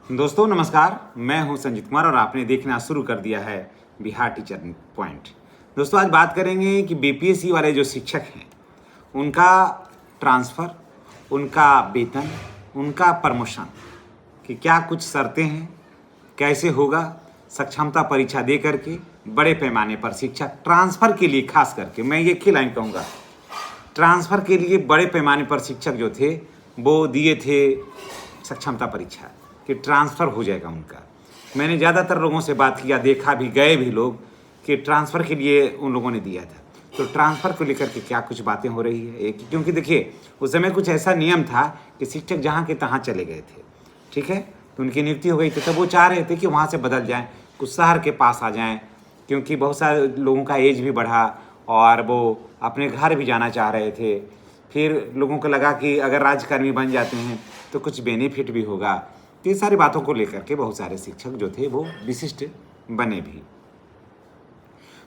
दोस्तों नमस्कार, मैं हूं संजीत कुमार और आपने देखना शुरू कर दिया है बिहार टीचर पॉइंट। दोस्तों आज बात करेंगे कि बीपीएससी वाले जो शिक्षक हैं उनका ट्रांसफ़र, उनका वेतन, उनका प्रमोशन कि क्या कुछ शर्तें हैं, कैसे होगा। सक्षमता परीक्षा दे करके बड़े पैमाने पर शिक्षक ट्रांसफ़र के लिए खास करके मैं ये लाइन कहूँगा, ट्रांसफ़र के लिए बड़े पैमाने पर शिक्षक जो थे वो दिए थे सक्षमता परीक्षा कि ट्रांसफ़र हो जाएगा उनका। मैंने ज़्यादातर लोगों से बात किया, देखा भी, गए भी लोग कि ट्रांसफ़र के लिए उन लोगों ने दिया था। तो ट्रांसफ़र को लेकर के क्या कुछ बातें हो रही है क्योंकि देखिए उस समय कुछ ऐसा नियम था कि शिक्षक जहाँ के तहाँ चले गए थे, ठीक है, तो उनकी नियुक्ति हो गई थी। तब वो चाह रहे थे कि वहाँ से बदल जाएँ, कुछ शहर के पास आ जाएँ, क्योंकि बहुत सारे लोगों का एज भी बढ़ा और वो अपने घर भी जाना चाह रहे थे। फिर लोगों को लगा कि अगर राज्यकर्मी बन जाते हैं तो कुछ बेनिफिट भी होगा। तो ये सारी बातों को लेकर के बहुत सारे शिक्षक जो थे वो विशिष्ट बने भी।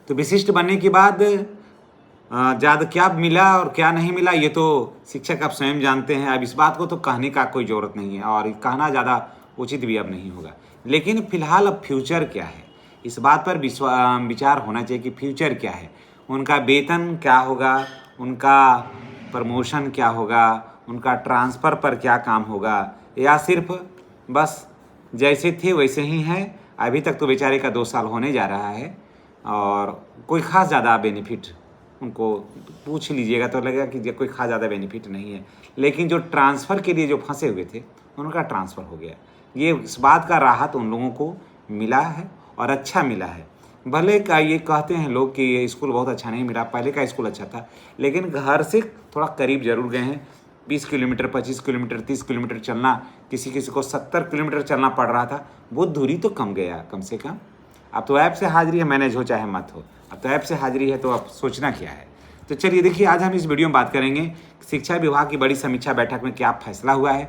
तो विशिष्ट बनने के बाद ज़्यादा क्या मिला और क्या नहीं मिला ये तो शिक्षक अब स्वयं जानते हैं। अब इस बात को तो कहने का कोई ज़रूरत नहीं है और कहना ज़्यादा उचित भी अब नहीं होगा। लेकिन फिलहाल अब फ्यूचर क्या है, इस बात पर विचार होना चाहिए कि फ्यूचर क्या है, उनका वेतन क्या होगा, उनका प्रमोशन क्या होगा, उनका ट्रांसफ़र पर क्या काम होगा, या सिर्फ बस जैसे थे वैसे ही हैं। अभी तक तो बेचारे का 2 साल होने जा रहा है और कोई ख़ास ज़्यादा बेनिफिट उनको पूछ लीजिएगा तो लगेगा कि कोई ख़ास ज़्यादा बेनिफिट नहीं है। लेकिन जो ट्रांसफ़र के लिए जो फंसे हुए थे उनका ट्रांसफ़र हो गया। ये इस बात का राहत उन लोगों को मिला है और अच्छा मिला है। भले का ये कहते हैं लोग कि ये स्कूल बहुत अच्छा नहीं मिला, पहले का स्कूल अच्छा था, लेकिन घर से थोड़ा करीब ज़रूर गए हैं। 20 किलोमीटर, 25 किलोमीटर, 30 किलोमीटर चलना, किसी किसी को 70 किलोमीटर चलना पड़ रहा था, वो दूरी तो कम गया कम से कम। अब तो ऐप से हाजिरी है, मैनेज हो चाहे मत हो, अब तो ऐप से हाजिरी है, तो अब सोचना क्या है। तो चलिए देखिए, आज हम इस वीडियो में बात करेंगे शिक्षा विभाग की बड़ी समीक्षा बैठक में क्या फैसला हुआ है,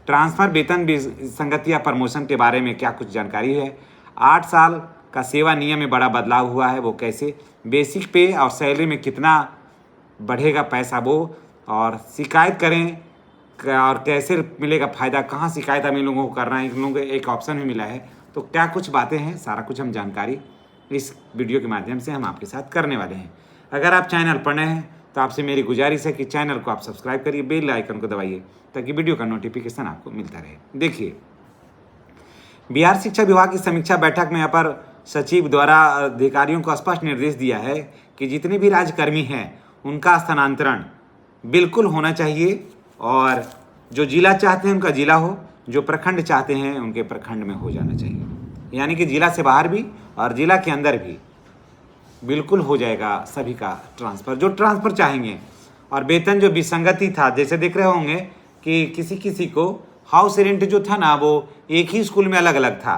ट्रांसफ़र, वेतन विसंगति या प्रमोशन के बारे में क्या कुछ जानकारी है, 8 साल का सेवा नियम में बड़ा बदलाव हुआ है वो कैसे, बेसिक पे और सैलरी में कितना बढ़ेगा पैसा वो, और शिकायत करें और कैसे मिलेगा फ़ायदा, कहाँ शिकायत हम इन लोगों को करना है, इन लोगों को एक ऑप्शन भी मिला है। तो क्या कुछ बातें हैं, सारा कुछ हम जानकारी इस वीडियो के माध्यम से हम आपके साथ करने वाले हैं। अगर आप चैनल पर नए हैं तो आपसे मेरी गुजारिश है कि चैनल को आप सब्सक्राइब करिए, बेल आइकन को दबाइए ताकि वीडियो का नोटिफिकेशन आपको मिलता रहे। देखिए, बिहार शिक्षा विभाग की समीक्षा बैठक में अपर सचिव द्वारा अधिकारियों को स्पष्ट निर्देश दिया है कि जितने भी राज्यकर्मी हैं उनका स्थानांतरण बिल्कुल होना चाहिए, और जो जिला चाहते हैं उनका जिला हो, जो प्रखंड चाहते हैं उनके प्रखंड में हो जाना चाहिए। यानी कि जिला से बाहर भी और जिला के अंदर भी बिल्कुल हो जाएगा सभी का ट्रांसफ़र, जो ट्रांसफ़र चाहेंगे। और वेतन जो विसंगति था, जैसे देख रहे होंगे कि किसी किसी को हाउस रेंट जो था ना वो एक ही स्कूल में अलग अलग था,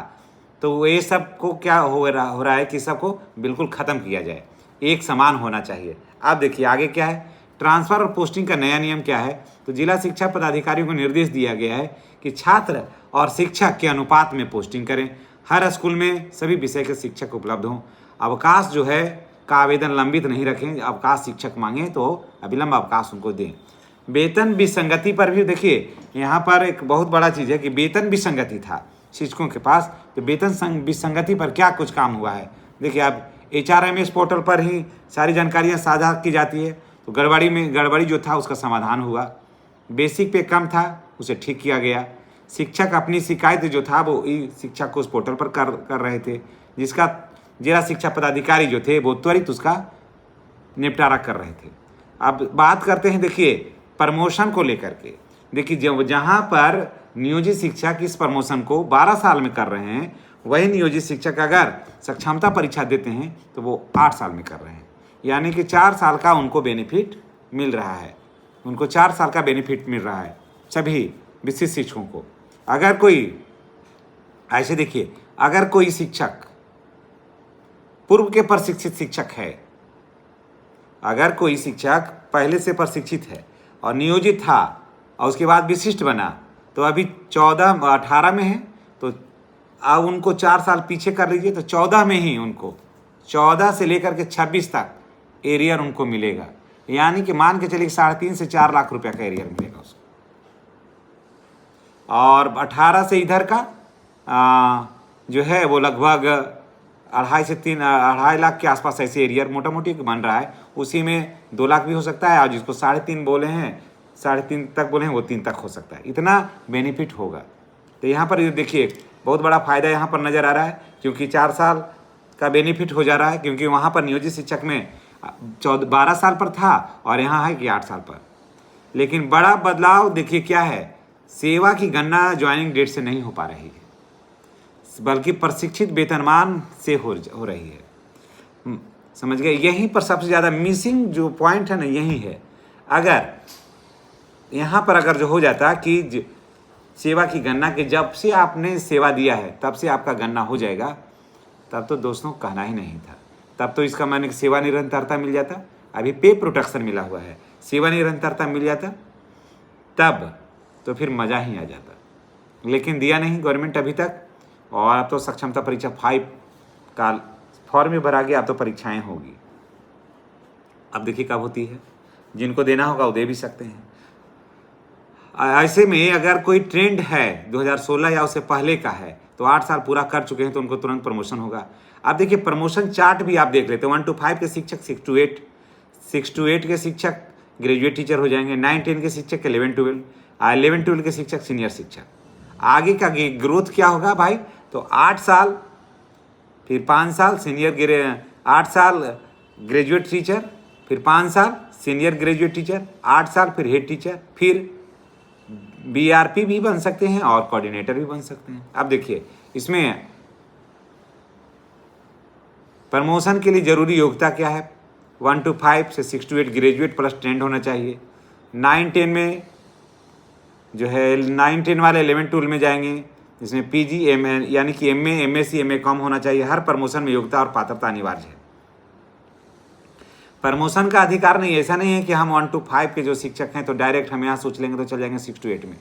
तो ये सब को क्या हो रहा है कि सबको बिल्कुल ख़त्म किया जाए, एक समान होना चाहिए। अब देखिए आगे क्या है, ट्रांसफ़र और पोस्टिंग का नया नियम क्या है। तो जिला शिक्षा पदाधिकारियों को निर्देश दिया गया है कि छात्र और शिक्षक के अनुपात में पोस्टिंग करें, हर स्कूल में सभी विषय के शिक्षक उपलब्ध हों, अवकाश जो है का आवेदन लंबित नहीं रखें, अवकाश शिक्षक मांगें तो अविलंब अवकाश उनको दें। वेतन विसंगति पर भी देखिए, यहाँ पर एक बहुत बड़ा चीज़ है कि वेतन विसंगति था शिक्षकों के पास, तो वेतन विसंगति पर क्या कुछ काम हुआ है। देखिए, अब HRMS पोर्टल पर ही सारी जानकारियाँ साझा की जाती है, तो गड़बड़ी जो था उसका समाधान हुआ। बेसिक पे कम था, उसे ठीक किया गया। शिक्षक अपनी शिकायत जो था वो शिक्षक को उस पोर्टल पर कर रहे थे, जिसका जिला शिक्षा पदाधिकारी जो थे वो त्वरित उसका निपटारा कर रहे थे। अब बात करते हैं देखिए प्रमोशन को लेकर के। देखिए, जहाँ पर नियोजित शिक्षक इस प्रमोशन को 12 साल में कर रहे हैं, वही नियोजित शिक्षक अगर सक्षमता परीक्षा देते हैं तो वो 8 साल में कर रहे हैं। यानी कि 4 साल का उनको बेनिफिट मिल रहा है, उनको 4 साल का बेनिफिट मिल रहा है सभी विशिष्ट शिक्षकों को। अगर कोई ऐसे देखिए, अगर कोई शिक्षक पूर्व के प्रशिक्षित शिक्षक है, अगर कोई शिक्षक पहले से प्रशिक्षित है और नियोजित था और उसके बाद विशिष्ट बना, तो अभी 18 में है, तो अब उनको 4 साल पीछे कर लीजिए, तो 14 में ही उनको 14 से लेकर के 26 तक एरियर उनको मिलेगा। यानी कि मान के चलिए 3.5 से 4 लाख रुपया का एरियर मिलेगा उसको, और 18 से इधर का जो है वो लगभग 2.5 लाख के आसपास ऐसे एरिया मोटा मोटी बन रहा है। उसी में 2 लाख भी हो सकता है और जिसको 3.5 बोले हैं 3.5 तक बोले हैं वो 3 तक हो सकता है, इतना बेनिफिट होगा। तो यहाँ पर ये देखिए बहुत बड़ा फायदा यहाँ पर नज़र आ रहा है, क्योंकि 4 साल का बेनिफिट हो जा रहा है, क्योंकि वहाँ पर नियोजित शिक्षक में 12 साल पर था और यहाँ है कि 8 साल पर। लेकिन बड़ा बदलाव देखिए क्या है, सेवा की गणना ज्वाइनिंग डेट से नहीं हो पा रही है, बल्कि प्रशिक्षित वेतनमान से हो रही है। समझ गए? यहीं पर सबसे ज़्यादा मिसिंग जो पॉइंट है ना, यही है। अगर यहाँ पर अगर जो हो जाता कि सेवा की गणना के जब से आपने सेवा दिया है तब से आपका गणना हो जाएगा, तब तो दोस्तों कहना ही नहीं था। तब तो इसका माने सेवा निरंतरता मिल जाता। अभी पे प्रोटेक्शन मिला हुआ है, सेवा निरंतरता मिल जाता तब तो फिर मज़ा ही आ जाता। लेकिन दिया नहीं गवर्नमेंट अभी तक। और अब तो सक्षमता परीक्षा 5 का फॉर्म भी भरा गया, अब तो परीक्षाएं होगी। अब देखिए कब होती है, जिनको देना होगा वो दे भी सकते हैं। ऐसे में अगर कोई ट्रेंड है 2016 या उससे पहले का है तो 8 साल पूरा कर चुके हैं तो उनको तुरंत प्रमोशन होगा। अब देखिए प्रमोशन चार्ट भी आप देख लेते हैं। 1 to 5 के शिक्षक 6 to 8 के शिक्षक ग्रेजुएट टीचर हो जाएंगे, 9-10 के शिक्षक 11-12, 11-12 के शिक्षक सीनियर शिक्षक। आगे का ग्रोथ क्या होगा भाई, तो 8 साल फिर 5 साल सीनियर 8 साल ग्रेजुएट टीचर, फिर 5 साल सीनियर ग्रेजुएट टीचर, 8 साल फिर हेड टीचर, फिर बीआरपी भी बन सकते हैं और कोऑर्डिनेटर भी बन सकते हैं। अब देखिए इसमें प्रमोशन के लिए जरूरी योग्यता क्या है, 1 to 5 से 6 to 8 ग्रेजुएट प्लस ट्रेंड होना चाहिए। 9-10 में जो है 9-10 वाले 11-12 में जाएंगे, जिसमें पीजी एमए यानी कि एमए एमएससी एमए कम होना चाहिए। हर प्रमोशन में योग्यता और पात्रता अनिवार्य है। प्रमोशन का अधिकार नहीं, ऐसा नहीं है कि हम 1 to 5 के जो शिक्षक हैं तो डायरेक्ट हम यहाँ सोच लेंगे तो चल जाएंगे 6 to 8 में।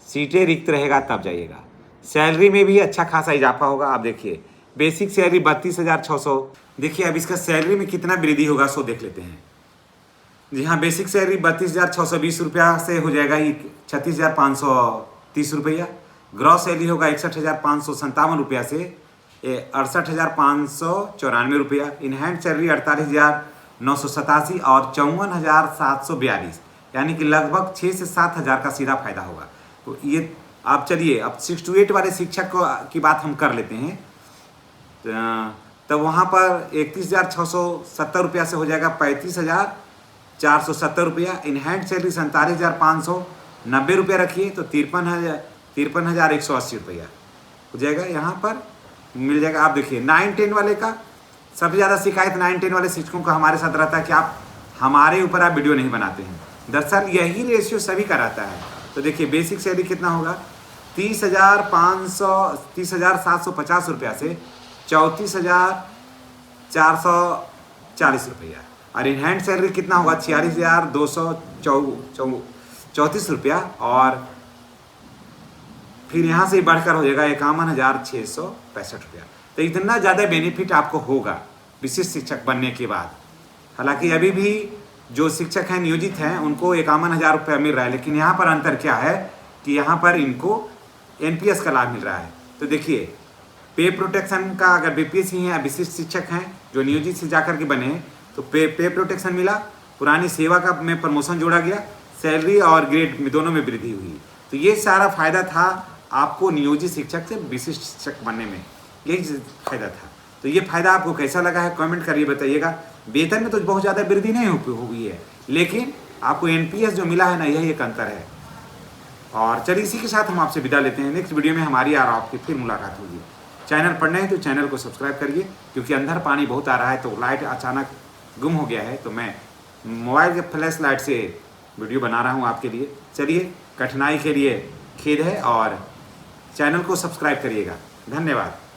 सीटें रिक्त रहेगा तब जाइएगा। सैलरी में भी अच्छा खासा इजाफा होगा। आप देखिए बेसिक सैलरी 32,600। देखिए अब इसका सैलरी में कितना वृद्धि होगा सो देख लेते हैं। जी हाँ, बेसिक सैलरी 32,620 रुपया से हो जाएगा ये 36,530 रुपया। ग्रॉस सैलरी होगा 61,557 रुपया से 68,594 रुपया। इन हैंड सैलरी 48,987 और 54,742, यानी कि लगभग 6 से 7 हज़ार का सीधा फायदा होगा। तो ये आप चलिए अब 6 to 8 वाले शिक्षक की बात हम कर लेते हैं। तो वहाँ पर 31,670 रुपया से हो जाएगा 35,470 रुपया। इन हैंड सैलरी 47,590 रुपया रखिए तो 53,180 रुपया हो जाएगा। यहाँ पर मिल जाएगा। आप देखिए 9-10 वाले का सबसे ज़्यादा शिकायत 9-10 वाले शिक्षकों का हमारे साथ रहता है कि आप हमारे ऊपर आप वीडियो नहीं बनाते हैं। दरअसल यही रेशियो सभी का रहता है। तो देखिए बेसिक सैलरी कितना होगा, 30,750 रुपया से 34,440 रुपया। और इन हैंड सैलरी कितना होगा, 46,234 रुपया। और फिर यहाँ से बढ़कर हो जाएगा 51,665 रुपया। तो इतना ज़्यादा बेनिफिट आपको होगा विशिष्ट शिक्षक बनने के बाद। हालांकि अभी भी जो शिक्षक हैं नियोजित हैं उनको 51,000 रुपया मिल रहा है, लेकिन यहाँ पर अंतर क्या है कि यहाँ पर इनको एनपीएस का लाभ मिल रहा है। तो देखिए पे प्रोटेक्शन का, अगर बीपीएससी हैं विशिष्ट शिक्षक हैं जो नियोजित से जाकर के बने तो पे प्रोटेक्शन मिला, पुरानी सेवा का में प्रमोशन जोड़ा गया, सैलरी और ग्रेड में दोनों में वृद्धि हुई। तो ये सारा फायदा था आपको नियोजित शिक्षक से विशिष्ट शिक्षक बनने में, यही फायदा था। तो ये फायदा आपको कैसा लगा है कमेंट करिए, बताइएगा। वेतन में तो बहुत ज़्यादा वृद्धि नहीं हुई है, लेकिन आपको एनपीएस जो मिला है ना, यही एक अंतर है। और चलिए इसी के साथ हम आपसे विदा लेते हैं। नेक्स्ट वीडियो में हमारी और आपकी फिर मुलाकात होगी। चैनल पर नए हैं तो चैनल को सब्सक्राइब करिए, क्योंकि अंदर पानी बहुत आ रहा है तो लाइट अचानक गुम हो गया है, तो मैं मोबाइल के फ्लैश लाइट से वीडियो बना रहा हूँ आपके लिए। चलिए कठिनाई के लिए खेद है और चैनल को सब्सक्राइब करिएगा। धन्यवाद।